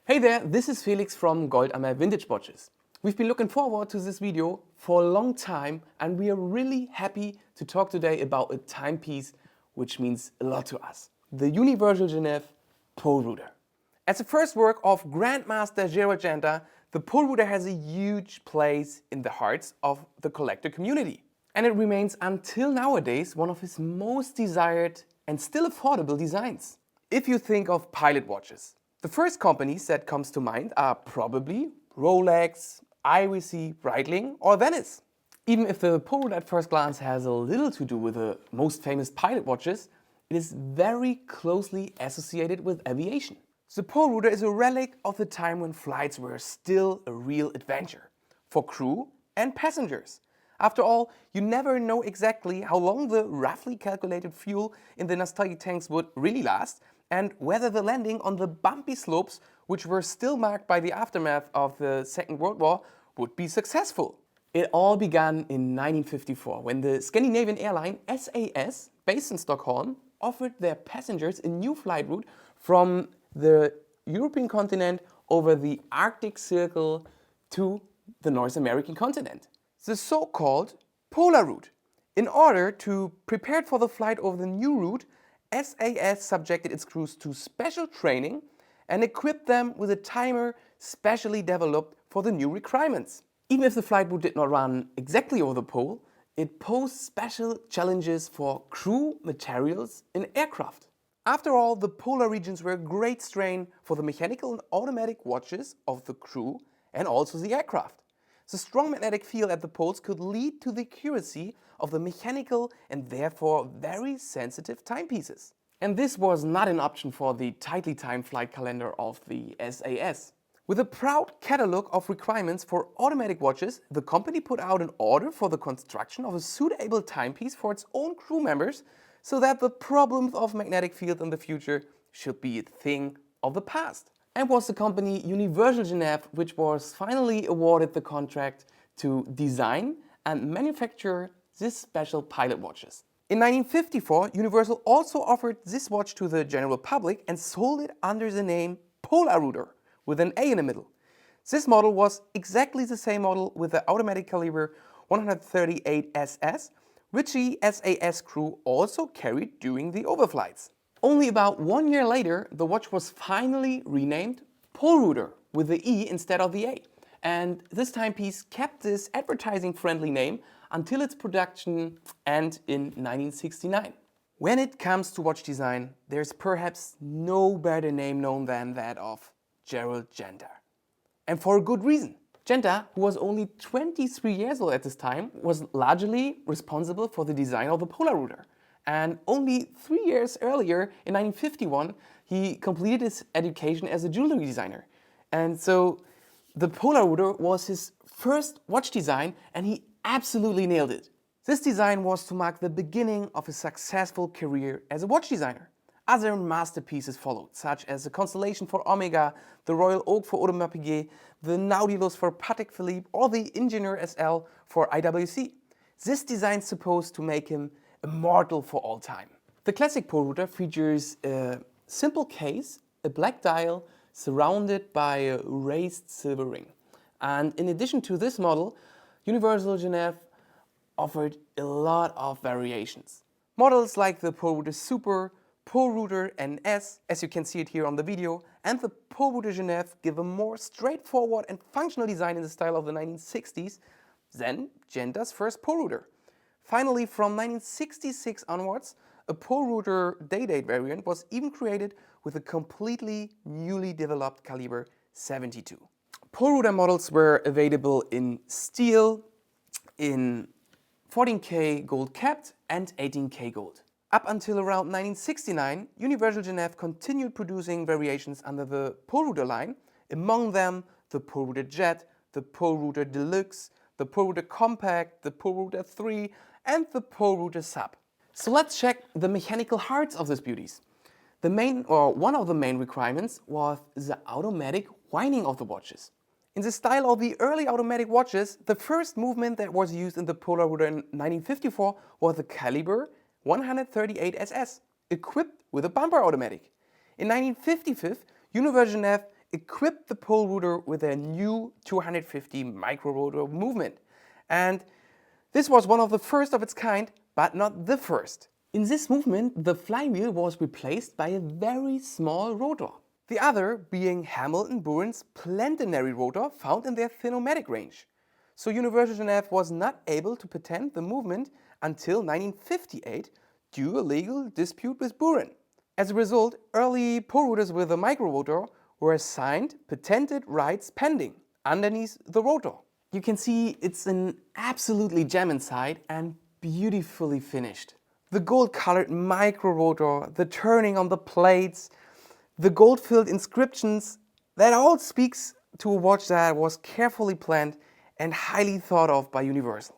Hey there, this is Felix from Goldammer Vintage Watches. We've been looking forward to this video for a long time and we are really happy to talk today about a timepiece which means a lot to us. The Universal Genève Polerouter. As the first work of Grandmaster Gérald Genta, the Polerouter has a huge place in the hearts of the collector community. And it remains until nowadays one of his most desired and still affordable designs. If you think of pilot watches, the first companies that comes to mind are probably Rolex, IWC, Breitling or Venice. Even if the Polerouter at first glance has a little to do with the most famous pilot watches, it is very closely associated with aviation. The Polerouter is a relic of the time when flights were still a real adventure for crew and passengers. After all, you never know exactly how long the roughly calculated fuel in the nostalgic tanks would really last and whether the landing on the bumpy slopes, which were still marked by the aftermath of the Second World War, would be successful. It all began in 1954 when the Scandinavian airline SAS, based in Stockholm, offered their passengers a new flight route from the European continent over the Arctic Circle to the North American continent. The so-called polar route. In order to prepare for the flight over the new route, SAS subjected its crews to special training and equipped them with a timer specially developed for the new requirements. Even if the flight route did not run exactly over the pole, it posed special challenges for crew, materials and aircraft. After all, the polar regions were a great strain for the mechanical and automatic watches of the crew and also the aircraft. The strong magnetic field at the poles could lead to the accuracy of the mechanical and therefore very sensitive timepieces. And this was not an option for the tightly timed flight calendar of the SAS. With a proud catalog of requirements for automatic watches, the company put out an order for the construction of a suitable timepiece for its own crew members so that the problems of magnetic field in the future should be a thing of the past. And was the company Universal Genève which was finally awarded the contract to design and manufacture this special pilot watches. In 1954, Universal also offered this watch to the general public and sold it under the name Polerouter with an A in the middle. This model was exactly the same model with the automatic caliber 138 SS, which the SAS crew also carried during the overflights. Only about 1 year later, the watch was finally renamed Polerouter with the E instead of the A. And this timepiece kept this advertising-friendly name until its production end in 1969. When it comes to watch design, there's perhaps no better name known than that of Gérald Genta. And for a good reason. Genta, who was only 23 years old at this time, was largely responsible for the design of the Polerouter. And only 3 years earlier, in 1951, he completed his education as a jewelry designer. And so the Polerouter was his first watch design and he absolutely nailed it. This design was to mark the beginning of a successful career as a watch designer. Other masterpieces followed, such as the Constellation for Omega, the Royal Oak for Audemars Piguet, the Nautilus for Patek Philippe, or the Ingenieur SL for IWC. This design is supposed to make him immortal for all time. The classic Polerouter features a simple case, a black dial surrounded by a raised silver ring. And in addition to this model, Universal Genève offered a lot of variations. Models like the Polerouter Super, Polerouter NS, as you can see it here on the video, and the Polerouter Genève give a more straightforward and functional design in the style of the 1960s than Genta's first Polerouter. Finally, from 1966 onwards, a Polerouter Day-Date variant was even created with a completely newly developed caliber 72. Polerouter models were available in steel, in 14K gold capped and 18K gold. Up until around 1969, Universal Genève continued producing variations under the Polerouter line, among them the Polerouter Jet, the Polerouter Deluxe, the Polerouter Compact, the Polerouter 3 and the Polerouter Sub. So let's check the mechanical hearts of these beauties. One of the main requirements was the automatic winding of the watches. In the style of the early automatic watches, the first movement that was used in the Polerouter in 1954 was the caliber 138 SS, equipped with a bumper automatic. In 1955, Universal Genève equipped the Polerouter with a new 250 micro rotor movement. And this was one of the first of its kind, but not the first. In this movement, the flywheel was replaced by a very small rotor. The other being Hamilton Burin's planetary rotor found in their phenometric range. So University of Genève was not able to patent the movement until 1958 due to a legal dispute with Burin. As a result, early Polerouters with a micro rotor were assigned patented rights pending underneath the rotor. You can see it's an absolutely gem inside and beautifully finished. The gold-colored micro rotor, the turning on the plates, the gold-filled inscriptions, that all speaks to a watch that was carefully planned and highly thought of by Universal.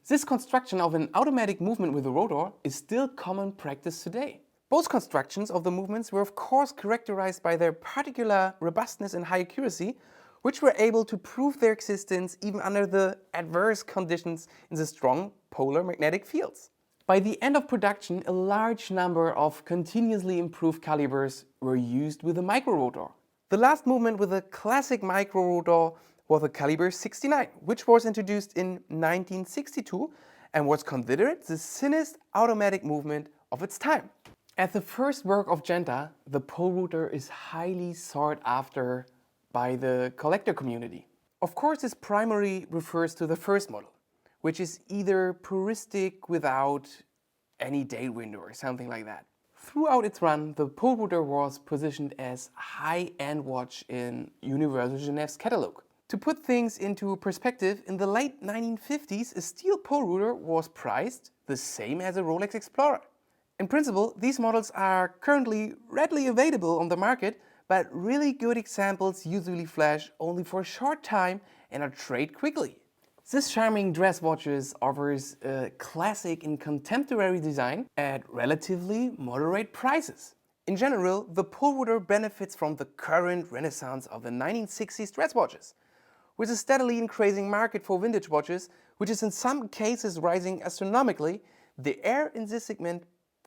This construction of an automatic movement with a rotor is still common practice today. Both constructions of the movements were of course characterized by their particular robustness and high accuracy, which were able to prove their existence even under the adverse conditions in the strong polar magnetic fields. By the end of production, a large number of continuously improved calibers were used with a micro rotor. The last movement with a classic micro rotor was the caliber 69, which was introduced in 1962 and was considered the thinnest automatic movement of its time. As the first work of Genta, the Polerouter is highly sought after by the collector community. Of course, this primarily refers to the first model, which is either puristic without any date window or something like that. Throughout its run, the Polerouter was positioned as a high-end watch in University of Genève's catalog. To put things into perspective, in the late 1950s, a steel Polerouter was priced the same as a Rolex Explorer. In principle, these models are currently readily available on the market, but really good examples usually flash only for a short time and are traded quickly. This charming dress watches offers a classic and contemporary design at relatively moderate prices. In general, the Polerouter benefits from the current renaissance of the 1960s dress watches, with a steadily increasing market for vintage watches, which is in some cases rising astronomically. The air in this segment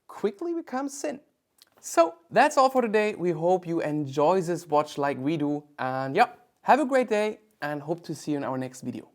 quickly becomes thin. So that's all for today. We hope you enjoy this watch like we do, and yeah, have a great day and hope to see you in our next video.